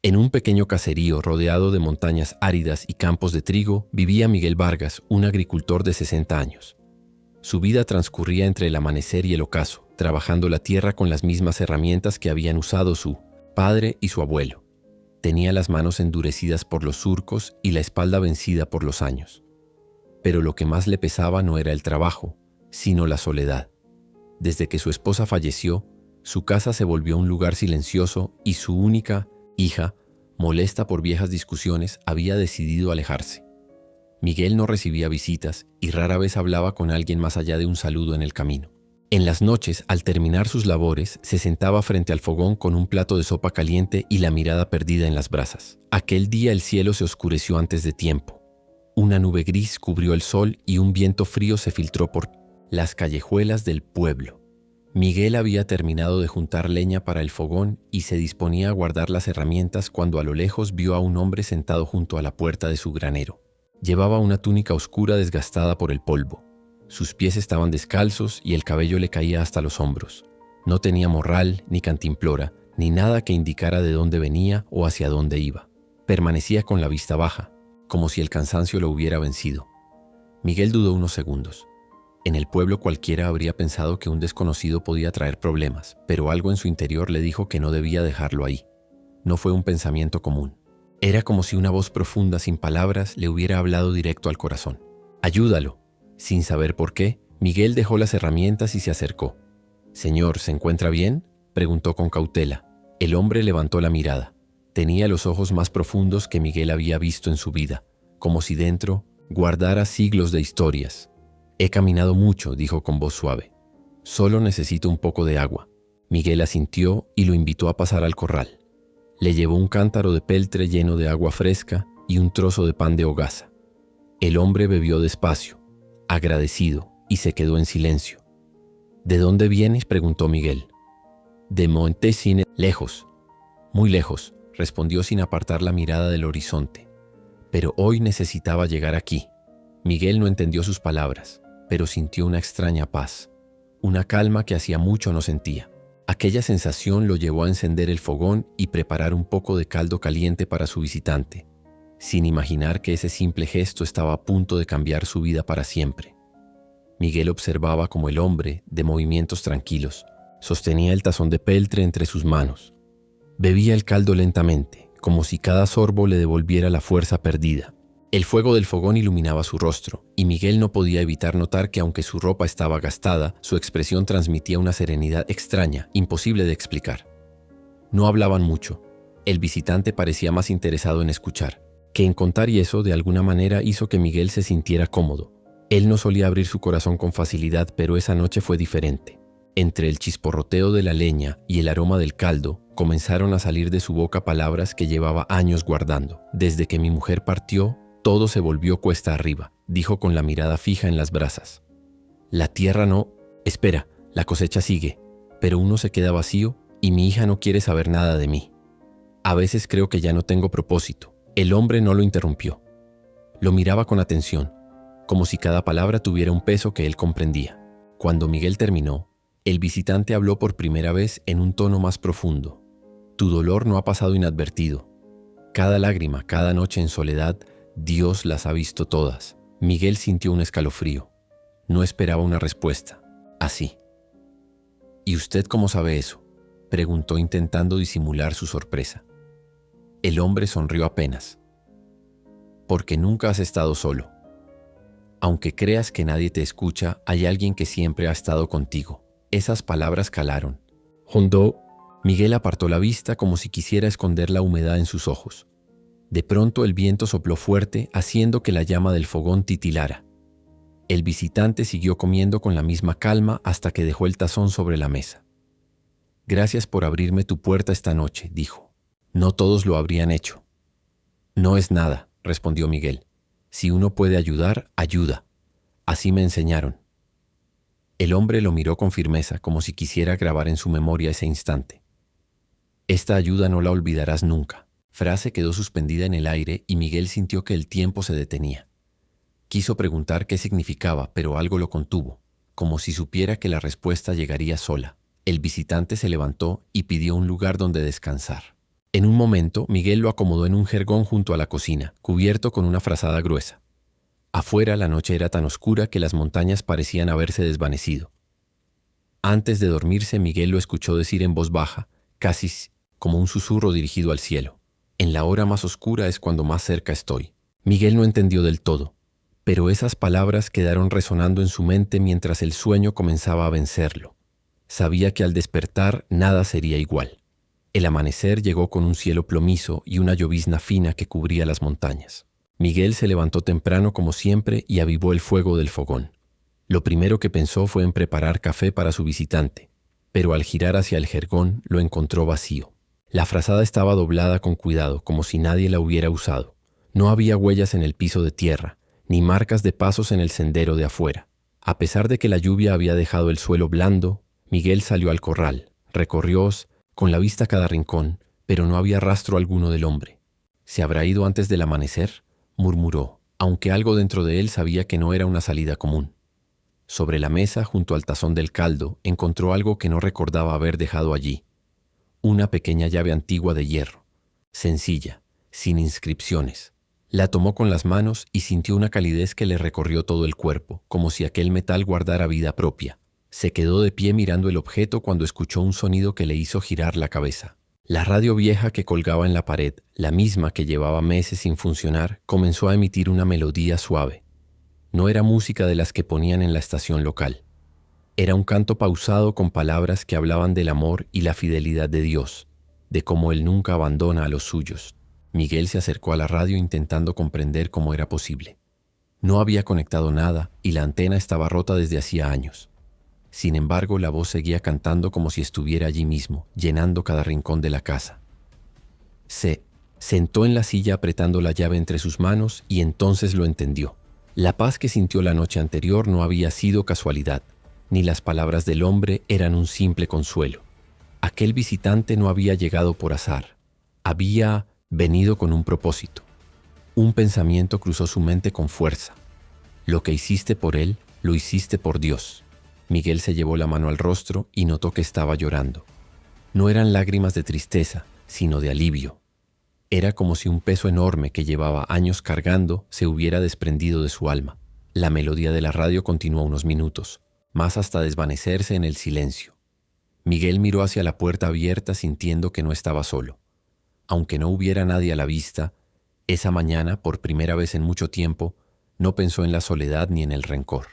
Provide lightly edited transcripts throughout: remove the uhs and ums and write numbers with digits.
En un pequeño caserío rodeado de montañas áridas y campos de trigo vivía Miguel Vargas, un agricultor de 60 años. Su vida transcurría entre el amanecer y el ocaso, trabajando la tierra con las mismas herramientas que habían usado su padre y su abuelo. Tenía las manos endurecidas por los surcos y la espalda vencida por los años. Pero lo que más le pesaba no era el trabajo, sino la soledad. Desde que su esposa falleció, su casa se volvió un lugar silencioso y su única hija, molesta por viejas discusiones, había decidido alejarse. Miguel no recibía visitas y rara vez hablaba con alguien más allá de un saludo en el camino. En las noches, al terminar sus labores, se sentaba frente al fogón con un plato de sopa caliente y la mirada perdida en las brasas. Aquel día el cielo se oscureció antes de tiempo. Una nube gris cubrió el sol y un viento frío se filtró por las callejuelas del pueblo. Miguel había terminado de juntar leña para el fogón y se disponía a guardar las herramientas cuando a lo lejos vio a un hombre sentado junto a la puerta de su granero. Llevaba una túnica oscura desgastada por el polvo. Sus pies estaban descalzos y el cabello le caía hasta los hombros. No tenía morral, ni cantimplora, ni nada que indicara de dónde venía o hacia dónde iba. Permanecía con la vista baja, como si el cansancio lo hubiera vencido. Miguel dudó unos segundos. En el pueblo cualquiera habría pensado que un desconocido podía traer problemas, pero algo en su interior le dijo que no debía dejarlo ahí. No fue un pensamiento común. Era como si una voz profunda sin palabras le hubiera hablado directo al corazón. «Ayúdalo». Sin saber por qué, Miguel dejó las herramientas y se acercó. «Señor, ¿se encuentra bien?», preguntó con cautela. El hombre levantó la mirada. Tenía los ojos más profundos que Miguel había visto en su vida, como si dentro guardara siglos de historias. «He caminado mucho», dijo con voz suave. «Solo necesito un poco de agua». Miguel asintió y lo invitó a pasar al corral. Le llevó un cántaro de peltre lleno de agua fresca y un trozo de pan de hogaza. El hombre bebió despacio, agradecido, y se quedó en silencio. «¿De dónde vienes?», preguntó Miguel. «De Montesine, lejos». «Muy lejos», respondió sin apartar la mirada del horizonte. «Pero hoy necesitaba llegar aquí». Miguel no entendió sus palabras, pero sintió una extraña paz, una calma que hacía mucho no sentía. Aquella sensación lo llevó a encender el fogón y preparar un poco de caldo caliente para su visitante, sin imaginar que ese simple gesto estaba a punto de cambiar su vida para siempre. Miguel observaba cómo el hombre, de movimientos tranquilos, sostenía el tazón de peltre entre sus manos. Bebía el caldo lentamente, como si cada sorbo le devolviera la fuerza perdida. El fuego del fogón iluminaba su rostro, y Miguel no podía evitar notar que aunque su ropa estaba gastada, su expresión transmitía una serenidad extraña, imposible de explicar. No hablaban mucho. El visitante parecía más interesado en escuchar que en contar, y eso de alguna manera hizo que Miguel se sintiera cómodo. Él no solía abrir su corazón con facilidad, pero esa noche fue diferente. Entre el chisporroteo de la leña y el aroma del caldo, comenzaron a salir de su boca palabras que llevaba años guardando. «Desde que mi mujer partió, todo se volvió cuesta arriba», dijo con la mirada fija en las brasas. «La tierra no... Espera, la cosecha sigue, pero uno se queda vacío y mi hija no quiere saber nada de mí. A veces creo que ya no tengo propósito». El hombre no lo interrumpió. Lo miraba con atención, como si cada palabra tuviera un peso que él comprendía. Cuando Miguel terminó, el visitante habló por primera vez en un tono más profundo. «Tu dolor no ha pasado inadvertido. Cada lágrima, cada noche en soledad, Dios las ha visto todas». Miguel sintió un escalofrío. No esperaba una respuesta así. «¿Y usted cómo sabe eso?», preguntó intentando disimular su sorpresa. El hombre sonrió apenas. «Porque nunca has estado solo. Aunque creas que nadie te escucha, hay alguien que siempre ha estado contigo». Esas palabras calaron. Hondo. Miguel apartó la vista como si quisiera esconder la humedad en sus ojos. De pronto el viento sopló fuerte, haciendo que la llama del fogón titilara. El visitante siguió comiendo con la misma calma hasta que dejó el tazón sobre la mesa. «Gracias por abrirme tu puerta esta noche», dijo. «No todos lo habrían hecho». «No es nada», respondió Miguel. «Si uno puede ayudar, ayuda. Así me enseñaron». El hombre lo miró con firmeza, como si quisiera grabar en su memoria ese instante. «Esta ayuda no la olvidarás nunca». Frase quedó suspendida en el aire y Miguel sintió que el tiempo se detenía. Quiso preguntar qué significaba, pero algo lo contuvo, como si supiera que la respuesta llegaría sola. El visitante se levantó y pidió un lugar donde descansar. En un momento, Miguel lo acomodó en un jergón junto a la cocina, cubierto con una frazada gruesa. Afuera la noche era tan oscura que las montañas parecían haberse desvanecido. Antes de dormirse, Miguel lo escuchó decir en voz baja, casi como un susurro dirigido al cielo: «En la hora más oscura es cuando más cerca estoy». Miguel no entendió del todo, pero esas palabras quedaron resonando en su mente mientras el sueño comenzaba a vencerlo. Sabía que al despertar nada sería igual. El amanecer llegó con un cielo plomizo y una llovizna fina que cubría las montañas. Miguel se levantó temprano como siempre y avivó el fuego del fogón. Lo primero que pensó fue en preparar café para su visitante, pero al girar hacia el jergón lo encontró vacío. La frazada estaba doblada con cuidado, como si nadie la hubiera usado. No había huellas en el piso de tierra, ni marcas de pasos en el sendero de afuera. A pesar de que la lluvia había dejado el suelo blando, Miguel salió al corral, recorrió con la vista a cada rincón, pero no había rastro alguno del hombre. «¿Se habrá ido antes del amanecer?», murmuró, aunque algo dentro de él sabía que no era una salida común. Sobre la mesa, junto al tazón del caldo, encontró algo que no recordaba haber dejado allí. Una pequeña llave antigua de hierro, sencilla, sin inscripciones. La tomó con las manos y sintió una calidez que le recorrió todo el cuerpo, como si aquel metal guardara vida propia. Se quedó de pie mirando el objeto cuando escuchó un sonido que le hizo girar la cabeza. La radio vieja que colgaba en la pared, la misma que llevaba meses sin funcionar, comenzó a emitir una melodía suave. No era música de las que ponían en la estación local. Era un canto pausado con palabras que hablaban del amor y la fidelidad de Dios, de cómo Él nunca abandona a los suyos. Miguel se acercó a la radio intentando comprender cómo era posible. No había conectado nada y la antena estaba rota desde hacía años. Sin embargo, la voz seguía cantando como si estuviera allí mismo, llenando cada rincón de la casa. Se sentó en la silla apretando la llave entre sus manos y entonces lo entendió. La paz que sintió la noche anterior no había sido casualidad, ni las palabras del hombre eran un simple consuelo. Aquel visitante no había llegado por azar, había venido con un propósito. Un pensamiento cruzó su mente con fuerza. Lo que hiciste por él, lo hiciste por Dios. Miguel se llevó la mano al rostro y notó que estaba llorando. No eran lágrimas de tristeza, sino de alivio. Era como si un peso enorme que llevaba años cargando se hubiera desprendido de su alma. La melodía de la radio continuó unos minutos, más hasta desvanecerse en el silencio. Miguel miró hacia la puerta abierta sintiendo que no estaba solo. Aunque no hubiera nadie a la vista, esa mañana, por primera vez en mucho tiempo, no pensó en la soledad ni en el rencor.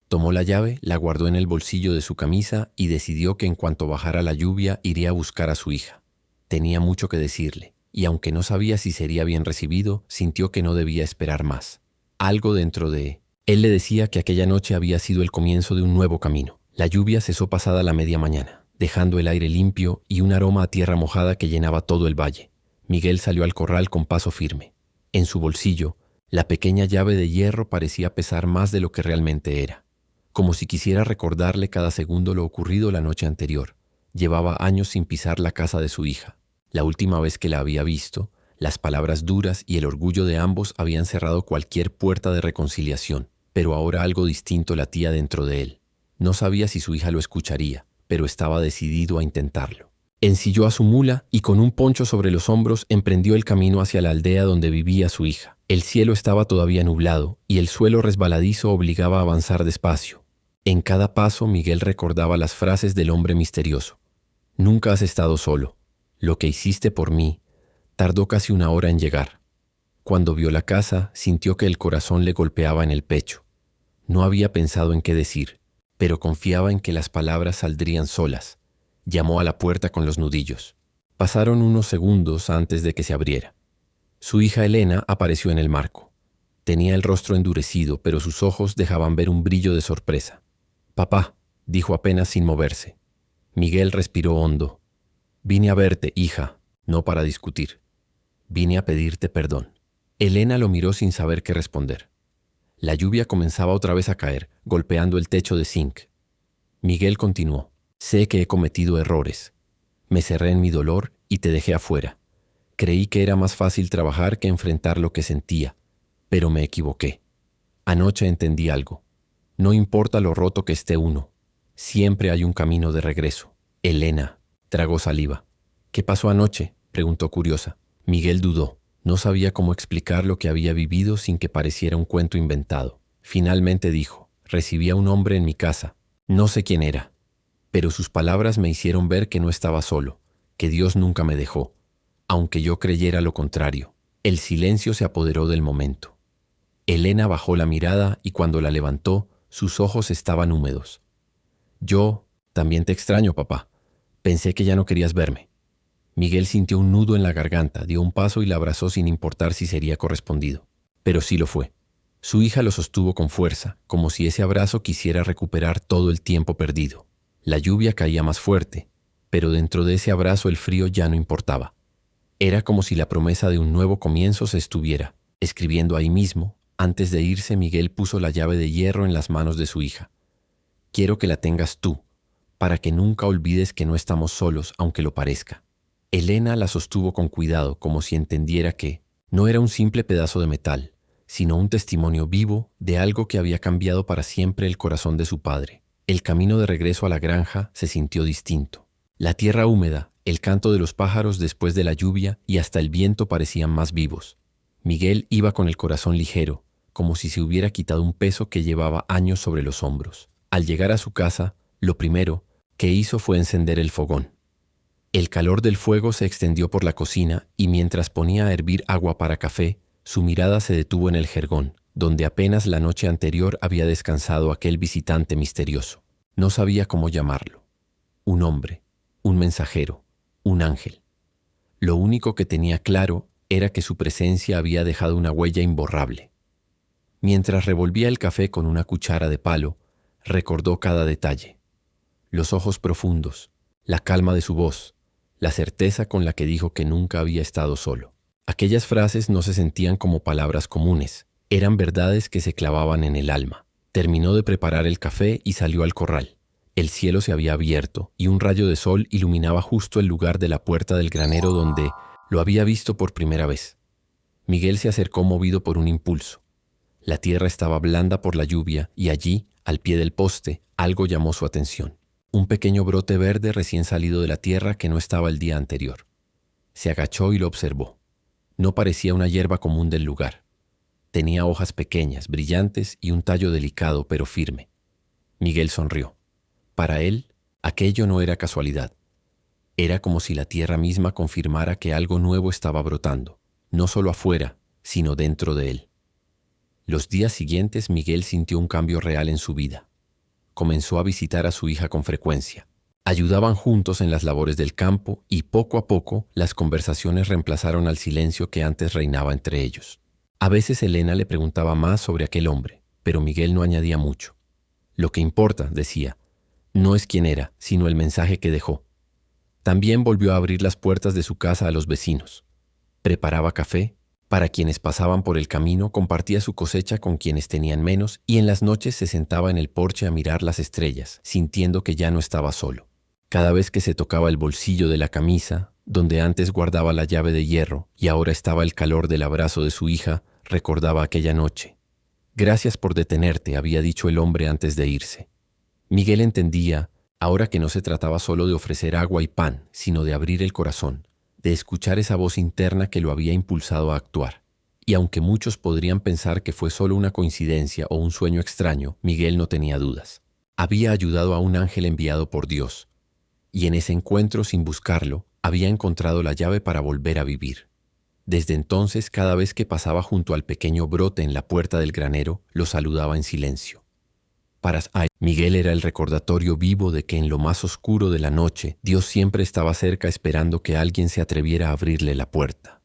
Tomó la llave, la guardó en el bolsillo de su camisa y decidió que en cuanto bajara la lluvia iría a buscar a su hija. Tenía mucho que decirle, y aunque no sabía si sería bien recibido, sintió que no debía esperar más. Algo dentro de él le decía que aquella noche había sido el comienzo de un nuevo camino. La lluvia cesó pasada la media mañana, dejando el aire limpio y un aroma a tierra mojada que llenaba todo el valle. Miguel salió al corral con paso firme. En su bolsillo, la pequeña llave de hierro parecía pesar más de lo que realmente era. Como si quisiera recordarle cada segundo lo ocurrido la noche anterior. Llevaba años sin pisar la casa de su hija. La última vez que la había visto, las palabras duras y el orgullo de ambos habían cerrado cualquier puerta de reconciliación, pero ahora algo distinto latía dentro de él. No sabía si su hija lo escucharía, pero estaba decidido a intentarlo. Ensilló a su mula y con un poncho sobre los hombros emprendió el camino hacia la aldea donde vivía su hija. El cielo estaba todavía nublado y el suelo resbaladizo obligaba a avanzar despacio. En cada paso Miguel recordaba las frases del hombre misterioso. «Nunca has estado solo. Lo que hiciste por mí tardó casi una hora en llegar». Cuando vio la casa, sintió que el corazón le golpeaba en el pecho. No había pensado en qué decir, pero confiaba en que las palabras saldrían solas. Llamó a la puerta con los nudillos. Pasaron unos segundos antes de que se abriera. Su hija Elena apareció en el marco. Tenía el rostro endurecido, pero sus ojos dejaban ver un brillo de sorpresa. «Papá», dijo apenas sin moverse. Miguel respiró hondo. «Vine a verte, hija, no para discutir. Vine a pedirte perdón». Elena lo miró sin saber qué responder. La lluvia comenzaba otra vez a caer, golpeando el techo de zinc. Miguel continuó. «Sé que he cometido errores. Me cerré en mi dolor y te dejé afuera. Creí que era más fácil trabajar que enfrentar lo que sentía, pero me equivoqué. Anoche entendí algo. No importa lo roto que esté uno, siempre hay un camino de regreso». Elena tragó saliva. «¿Qué pasó anoche?», preguntó curiosa. Miguel dudó. No sabía cómo explicar lo que había vivido sin que pareciera un cuento inventado. Finalmente dijo: recibí a un hombre en mi casa. No sé quién era, pero sus palabras me hicieron ver que no estaba solo, que Dios nunca me dejó, aunque yo creyera lo contrario. El silencio se apoderó del momento. Elena bajó la mirada y cuando la levantó, sus ojos estaban húmedos. Yo también te extraño, papá. Pensé que ya no querías verme. Miguel sintió un nudo en la garganta, dio un paso y la abrazó sin importar si sería correspondido. Pero sí lo fue. Su hija lo sostuvo con fuerza, como si ese abrazo quisiera recuperar todo el tiempo perdido. La lluvia caía más fuerte, pero dentro de ese abrazo el frío ya no importaba. Era como si la promesa de un nuevo comienzo se estuviera escribiendo ahí mismo. Antes de irse, Miguel puso la llave de hierro en las manos de su hija. Quiero que la tengas tú, para que nunca olvides que no estamos solos, aunque lo parezca. Elena la sostuvo con cuidado, como si entendiera que no era un simple pedazo de metal, sino un testimonio vivo de algo que había cambiado para siempre el corazón de su padre. El camino de regreso a la granja se sintió distinto. La tierra húmeda, el canto de los pájaros después de la lluvia y hasta el viento parecían más vivos. Miguel iba con el corazón ligero, como si se hubiera quitado un peso que llevaba años sobre los hombros. Al llegar a su casa, lo primero que hizo fue encender el fogón. El calor del fuego se extendió por la cocina y mientras ponía a hervir agua para café, su mirada se detuvo en el jergón, donde apenas la noche anterior había descansado aquel visitante misterioso. No sabía cómo llamarlo. Un hombre, un mensajero, un ángel. Lo único que tenía claro era que su presencia había dejado una huella imborrable. Mientras revolvía el café con una cuchara de palo, recordó cada detalle. Los ojos profundos, la calma de su voz, la certeza con la que dijo que nunca había estado solo. Aquellas frases no se sentían como palabras comunes, eran verdades que se clavaban en el alma. Terminó de preparar el café y salió al corral. El cielo se había abierto y un rayo de sol iluminaba justo el lugar de la puerta del granero donde lo había visto por primera vez. Miguel se acercó movido por un impulso. La tierra estaba blanda por la lluvia y allí, al pie del poste, algo llamó su atención. Un pequeño brote verde recién salido de la tierra que no estaba el día anterior. Se agachó y lo observó. No parecía una hierba común del lugar. Tenía hojas pequeñas, brillantes y un tallo delicado pero firme. Miguel sonrió. Para él, aquello no era casualidad. Era como si la tierra misma confirmara que algo nuevo estaba brotando, no solo afuera, sino dentro de él. Los días siguientes Miguel sintió un cambio real en su vida. Comenzó a visitar a su hija con frecuencia. Ayudaban juntos en las labores del campo y poco a poco las conversaciones reemplazaron al silencio que antes reinaba entre ellos. A veces Elena le preguntaba más sobre aquel hombre, pero Miguel no añadía mucho. Lo que importa, decía, no es quién era, sino el mensaje que dejó. También volvió a abrir las puertas de su casa a los vecinos. Preparaba café. Para quienes pasaban por el camino, compartía su cosecha con quienes tenían menos y en las noches se sentaba en el porche a mirar las estrellas, sintiendo que ya no estaba solo. Cada vez que se tocaba el bolsillo de la camisa, donde antes guardaba la llave de hierro y ahora estaba el calor del abrazo de su hija, recordaba aquella noche. Gracias por detenerte, había dicho el hombre antes de irse. Miguel entendía, ahora que no se trataba solo de ofrecer agua y pan, sino de abrir el corazón, de escuchar esa voz interna que lo había impulsado a actuar. Y aunque muchos podrían pensar que fue solo una coincidencia o un sueño extraño, Miguel no tenía dudas. Había ayudado a un ángel enviado por Dios, y en ese encuentro, sin buscarlo, había encontrado la llave para volver a vivir. Desde entonces, cada vez que pasaba junto al pequeño brote en la puerta del granero, lo saludaba en silencio. Para Miguel era el recordatorio vivo de que en lo más oscuro de la noche, Dios siempre estaba cerca esperando que alguien se atreviera a abrirle la puerta.